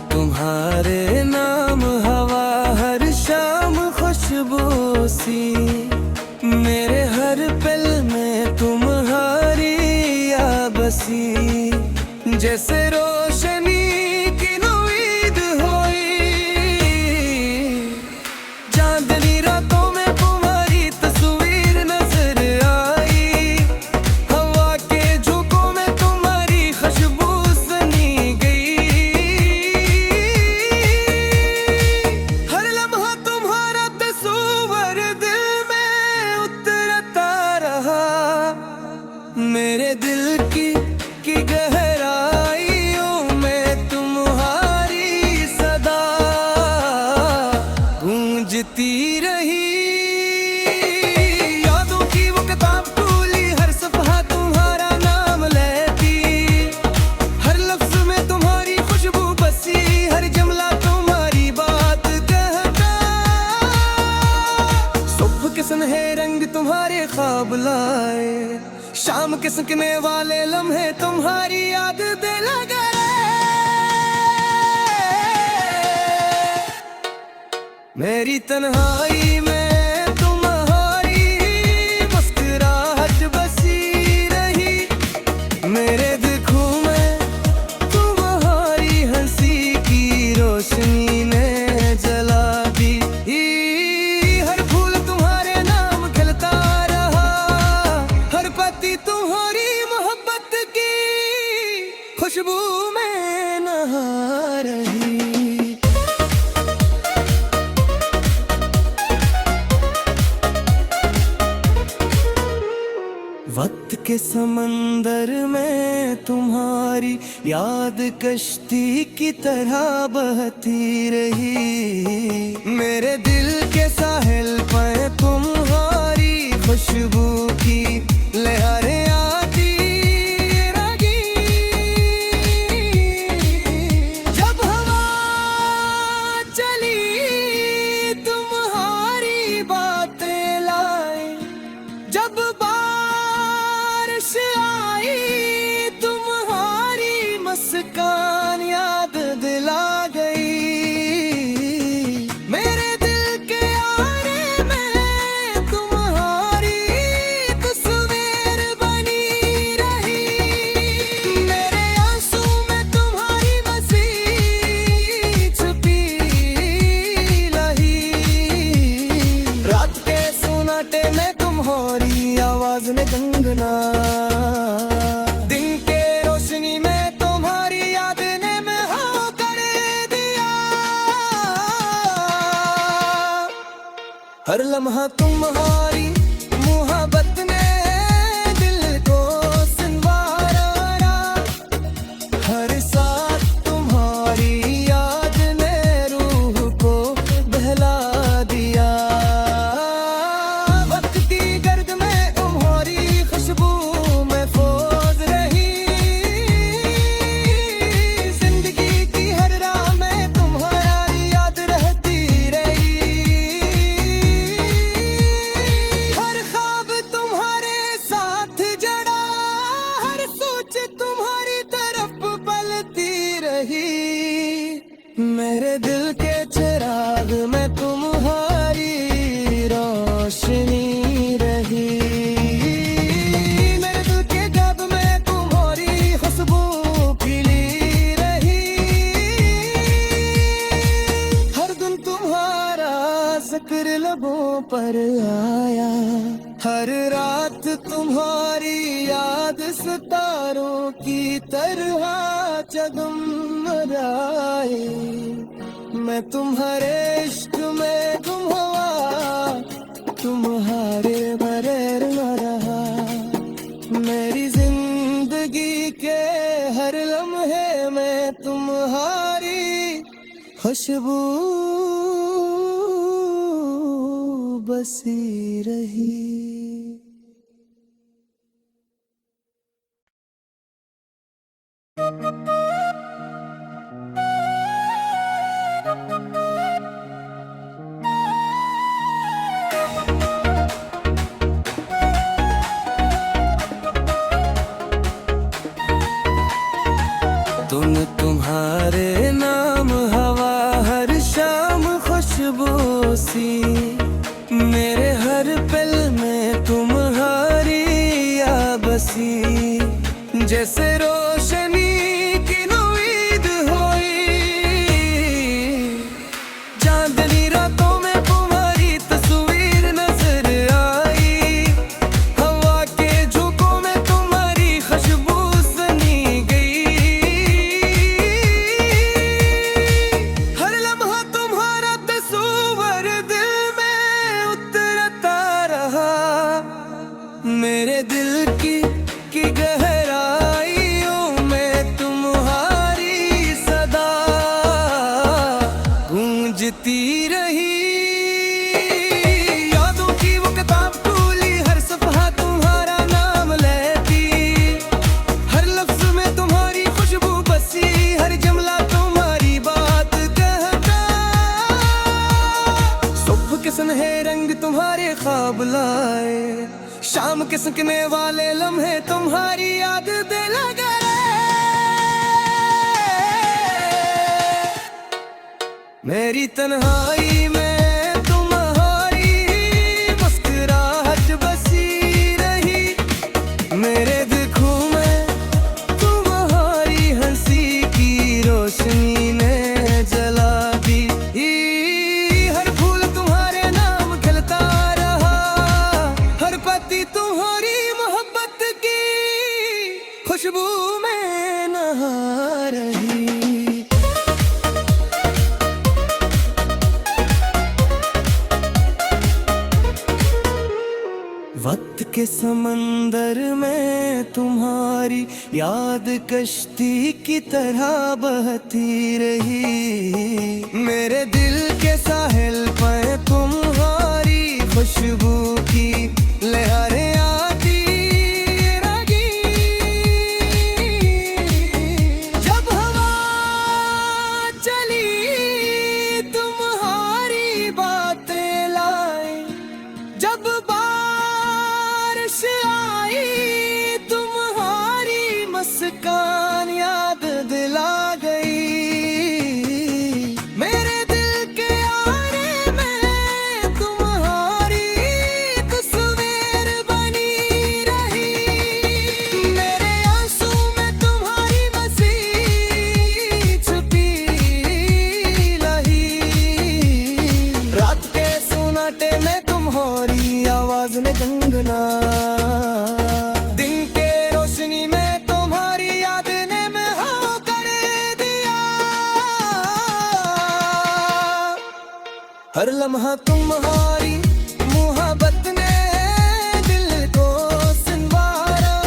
तुम्हारे नाम हवा हर शाम खुशबू सी, मेरे हर पल में तुम्हारी याद बसी। जैसे रोशनी की उम्मीद होई, चांदनी रातों में तुम्हारी तस्वीर नजर आई। हवा के झोंकों में तुम्हारी खुशबू सुनी गई। हर लम्हा तुम्हारा तस्वीर दिल में उतरता रहा। मेरे दिल की गहराइयों में तुम्हारी सदा गूंजती रही। यादों की वो किताब खुली, हर सफ़हा तुम्हारा नाम लेती। हर लफ्ज में तुम्हारी खुशबू बसी, हर जुमला तुम्हारी बात कहता। सुबह के सुनहरे रंग तुम्हारे ख्वाब लाए, शाम के सकने वाले लम्हे तुम्हारी याद दिला गए। मेरी तन्हाई में तुम्हारी मुस्कुराहट बसी रही। मेरे दुखों में तुम्हारी हंसी की रोशनी ने जला दी। हर फूल तुम्हारे नाम खिलता रहा, हर पत्ती तुम्हारी मोहब्बत की खुशबू में नहा रही। वक्त के समंदर में तुम्हारी याद कश्ती की तरह बहती रही। मेरे दिल के साहिल पे तुम्हारी खुशबू की लहरें आती रही। जब हवा चली तुम्हारी बातें लाई, जब बारिश आई तुम्हारी मुस्कान याद दिला गई। मेरे दिल के आरे में तुम्हारी तस्वीर बनी रही। मेरे आंसू में तुम्हारी मसीह छुपी रही। रात के सुनाटे में तुम्हारी आवाज ने गंगना, दिन के रोशनी में तुम्हारी याद ने मैं हो कर दिया। हर लम्हा तुम्हारी मोहब्बत ने दिल को संवारा। हर साथ तुम्हारी याद ने रूह को बहला दिया। वक्त की गर्द में तुम्हारी खुशबू महफूज रही। जिंदगी की हर राह में तुम्हारी याद रहती रही। हर ख्वाब तुम्हारे साथ जड़ा, हर सोच तुम्हारी तरफ पलती रही। मेरे दिल के चिराग में तुम्हारी रोशनी रही। मेरे दिल के गब में तुम्हारी खुशबू खिली रही। हर दिन तुम्हारा जिक्र लबों पर आया। हर रात तुम्हारी याद सितारों की तरह जगमगाए। मैं तुम्हारे इश्क में गुम हुआ, तुम्हारे बगैर न रहा। मेरी जिंदगी के हर लम्हे में तुम्हारी खुशबू बसी रही। तुम तुम्हारे नाम हवा हर शाम खुशबू सी, मेरे हर पल में तुम्हारी याद बसी। जैसे रोशनी की उम्मीद होई, चांदनी रातों में तुम्हारी तस्वीर नजर आई। हवा के झोंकों में तुम्हारी खुशबू सनी गई। हर लम्हा तुम्हारा तस्वीर दिल में उतरता रहा। मेरे दिल की गहराइयों में तुम्हारी सदा गूंजती रही। यादों की वो किताब खुली, हर सफ़हा तुम्हारा नाम लेती। हर लफ्ज में तुम्हारी खुशबू बसी, हर जुमला तुम्हारी बात कहता। सुबह के सुनहरे रंग तुम्हारे ख्वाब लाए, शाम के सकने वाले लम्हे तुम्हारी याद दिला गए। मेरी तन्हाई में तुम्हारी मुस्कुराहट बसी रही। मेरे दिखों में तुम्हारी हंसी की रोशनी ने जला दी। हर फूल तुम्हारे नाम खिलता रहा, हर पत्ती तुम्हारी मोहब्बत की खुशबू में नहा रही। वक्त के समंदर में तुम्हारी याद कश्ती की तरह बहती रही। मेरे दिल के साहिल पे तुम्हारी खुशबू की लहरें आती रही। जब हवा चली तुम्हारी बातें लाई, जब बारिश आई तुम्हारी मुस्कान याद दिला गई। मेरे दिल के आईने में तुम्हारी तस्वीर बनी रही। मेरे आंसू में तुम्हारी बसी छुपी लही। रात के सुनाटे में तुम्हारी आवाज ने गंगना, दिन के रोशनी में तुम्हारी याद ने मैं हो कर दिया। हर लम्हा तुम्हारी मोहब्बत ने दिल को संवारा।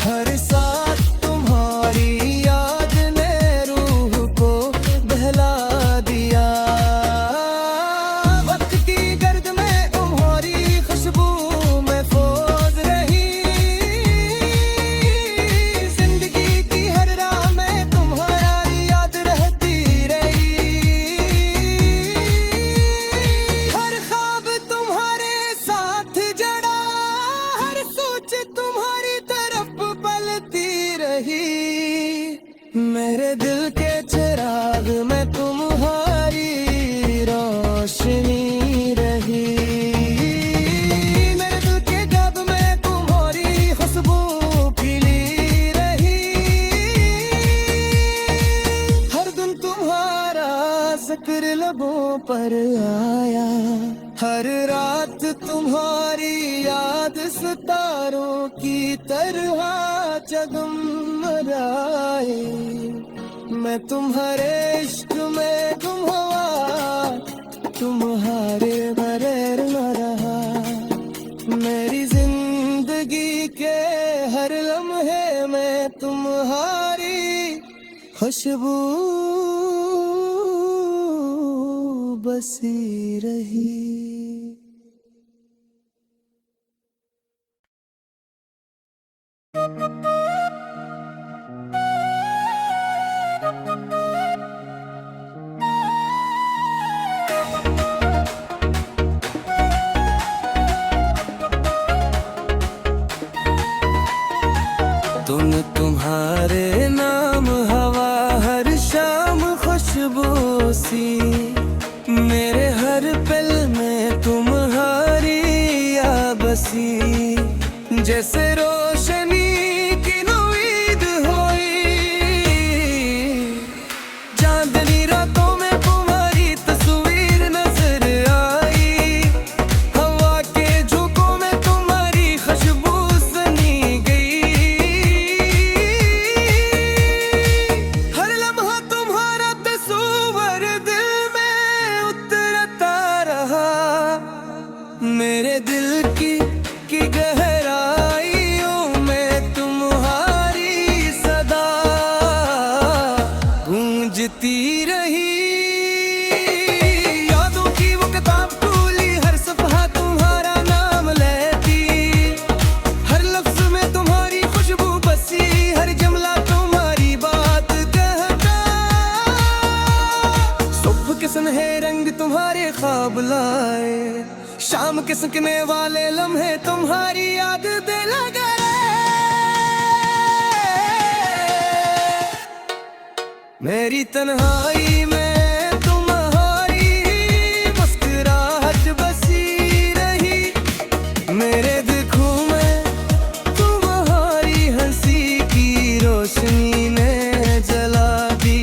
हर साथ तुम्हारी याद ने रूह को बहला दिया। वक्त की गर्द में तुम्हारी खुशबू महफूज रही। जिंदगी की हर राह में तुम्हारी याद रहती रही। हर ख्वाब तुम्हारे साथ जड़ा, हर सोच तुम्हारी तरफ पलती रही। मेरे दिल के चिराग में तुम्हारी रोशनी रही। मेरे दिल के गब में तुम्हारी खुशबू खिली रही। हर दिन तुम्हारा जिक्र लबों पर आया। हर रात तुम्हारी याद सितारों की तरह जगमगाए। मैं तुम्हारे इश्क में गुम हुआ, तुम्हारे बगैर न रहा। मेरी जिंदगी के हर लम्हे में तुम्हारी खुशबू बसी रही। तुम तुम्हारे नाम हवा हर शाम खुशबू सी, मेरे हर पल में तुम्हारी याद बसी। जैसे रोशनी की उम्मीद होई, चांदनी रातों में तुम्हारी तस्वीर नजर आई, हवा के झोंकों में तुम्हारी खुशबू सनी गई। हर लम्हा तुम्हारा तस्वर दिल में उतरता रहा, मेरे दिल की गहराइयों में तुम्हारी सदा गूंजती रही। यादों की वो किताब खुली, हर सफ़हा तुम्हारा नाम लेती, हर लफ्ज़ में तुम्हारी खुशबू बसी, हर जुमला तुम्हारी बात कहता। सुबह के सुनहरे रंग तुम्हारे ख्वाब लाए, शाम के सकने वाले लम्हे तुम्हारी याद दिला गए। मेरी तन्हाई में तुम्हारी मुस्कुराहट बसी रही, मेरे दुखों में तुम्हारी हंसी की रोशनी ने जला दी।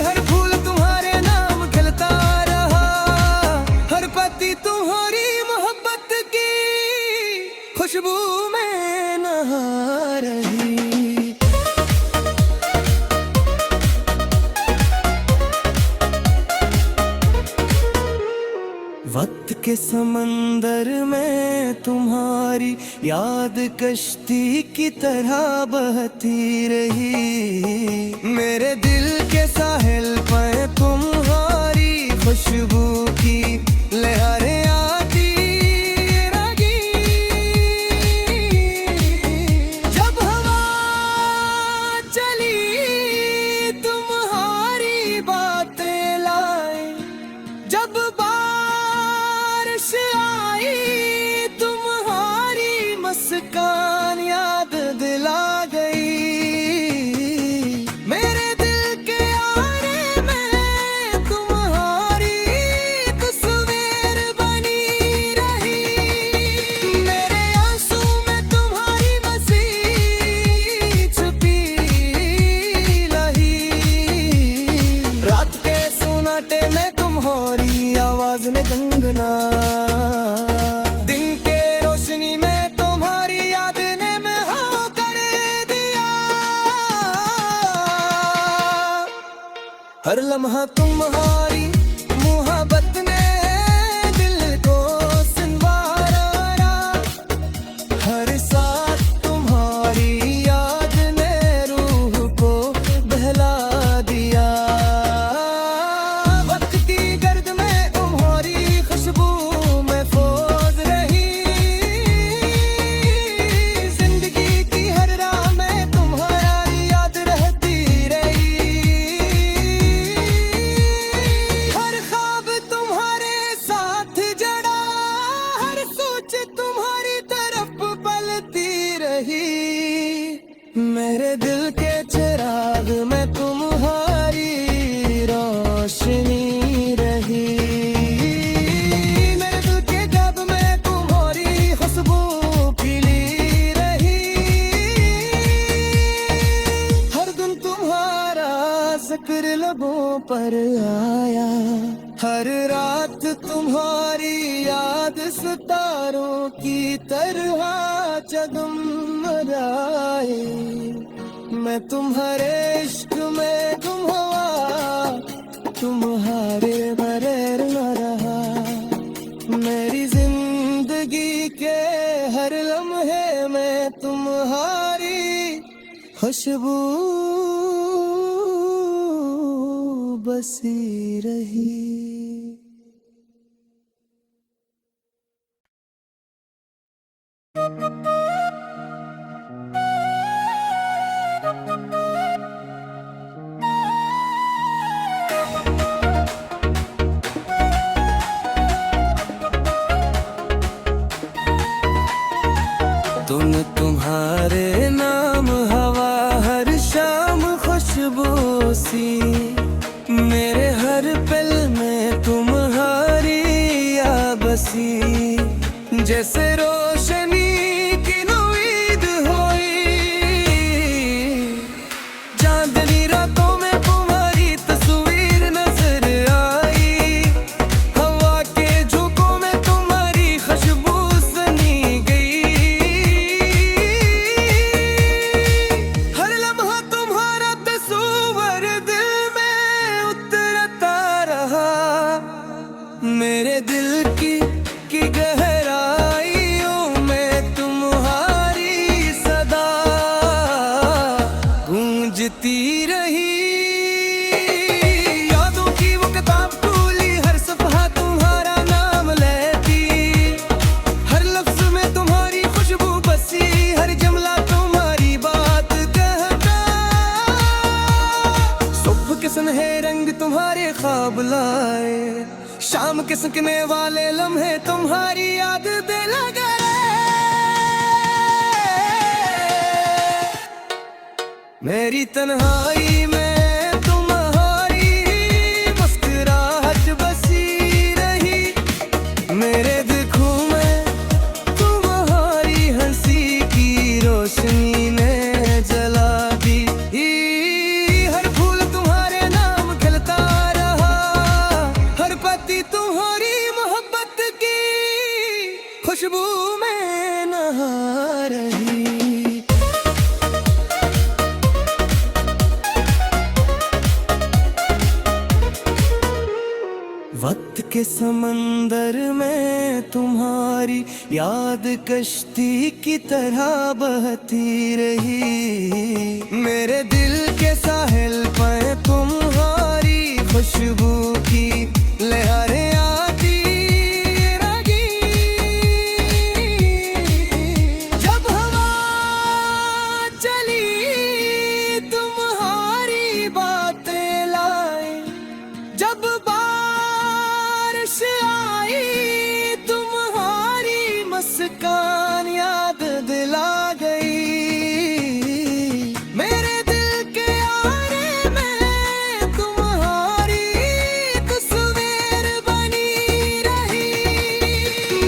हर फूल तुम्हारे नाम खिलता रहा, हर पत्ती तुम्हारी मोहब्बत की खुशबू में नहा रही। वक्त के समंदर में तुम्हारी याद कश्ती की तरह बहती रही, मेरे दिल के साहिल पे तुम्हारी खुशबू की लहरें आती रही। जब हवा चली तुम्हारी बातें लाए, जब बारिश आई तुम्हारी मुस्कान याद दिला गई। मेरे दिल के आरे में तुम्हारी तस्वीर बनी रही, मेरे आंसू में तुम्हारी बसी छुपी लही। रात के सुनाटे में तुम्हारी आवाज ने गंगना, दिन के रोशनी में तुम्हारी याद ने मैं हो कर दिया। हर लम्हा तुम्हारी मोहब्बत ने दिल को संवारा, हर साथ तुम्हारी याद ने रूह को बहला दिया। वक्त की गर्द में तुम्हारी खुशबू महफूज रही, जिंदगी की हर राह में तुम्हारा याद रहती रही। हर ख्वाब तुम्हारे साथ जड़ा, हर सोच तुम्हारी तरफ पलती रही, मेरे दिल के चिराग में तुम्हारी रोशनी रही। मेरे दिल के जब में तुम्हारी खुशबू खिली रही, हर दिन तुम्हारा जिक्र लबों पर आया, हर रात तुम्हारी याद सितारों की तरह जगमगाए। मैं तुम्हारे इश्क में गुम हुआ, तुम्हारे बगैर न रहा, मेरी जिंदगी के हर लम्हे में तुम्हारी खुशबू बसी रही। तुम्हारे नाम सजती रही। यादों की वो किताब खुली, हर सफ़हा तुम्हारा नाम लेती, हर लफ्ज़ में तुम्हारी खुशबू बसी, हर जुमला तुम्हारी बात कहता। सुबह के सुनहरे रंग तुम्हारे ख्वाब लाए, शाम के सकने वाले लम्हे तुम्हारी याद दिला गए। मेरी तन्हाई में तुम्हारी मुस्कुराहट बसी रही, मेरे दुखों में तुम्हारी हंसी की रोशनी ने जला दी। हर फूल तुम्हारे नाम खिलता रहा, हर पत्ती तुम्हारी मोहब्बत की खुशबू में नहा रही। वक्त के समंदर में तुम्हारी याद कश्ती की तरह बहती रही, मेरे दिल के साहिल पे तुम्हारी खुशबू की लहरें आती रही। जब हवा चली तुम्हारी बातें लाए, जब आई तुम्हारी मुस्कान याद दिला गई। मेरे दिल के आरे में तुम्हारी तस्वीर बनी रही,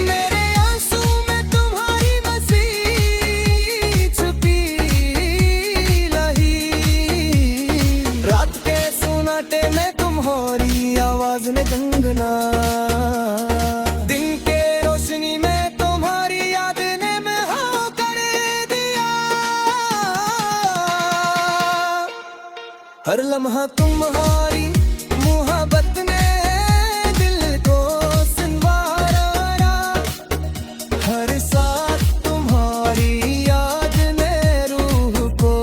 मेरे आंसू में तुम्हारी मसी छुपी रही। रात के सुनाटे में तुम्हारी आवाज ने गंगना, दिन के रोशनी में तुम्हारी याद ने मैं हो कर दिया। हर लम्हा तुम्हारी मोहब्बत ने दिल को संवारा, हर साथ तुम्हारी याद ने रूह को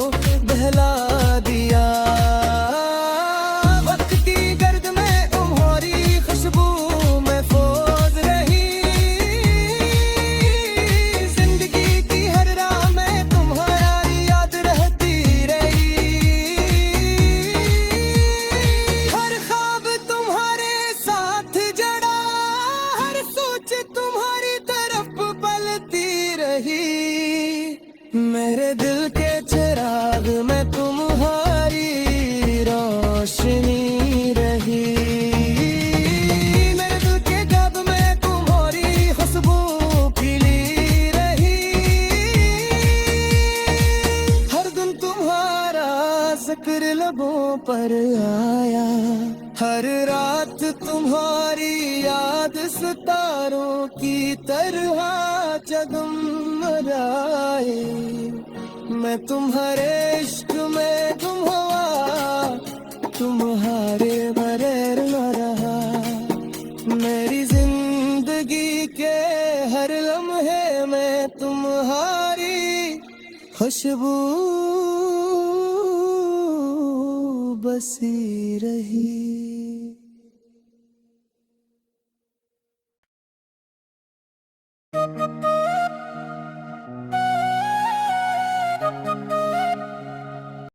बहला दिया। वक्त की गर्द में तुम्हारी खुशबू में फौज रही, जिंदगी की हर राह में तुम्हारी याद रहती रही। हर ख्वाब तुम्हारे साथ जड़ा, हर सोच तुम्हारी तरफ पलती रही, मेरे दिल के चिराग में तुम्हारी रोशनी रही। मेरे दिल के गब में तुम्हारी खुशबू खिली रही, हर दिन तुम्हारा जिक्र लबों पर आया, हर रात तुम्हारी याद सितारों की तरह जगमगाए। मैं तुम्हारे इश्क में गुम हुआ, तुम्हारे बगैर न रहा, मेरी जिंदगी के हर लम्हे में तुम्हारी खुशबू बसी रही।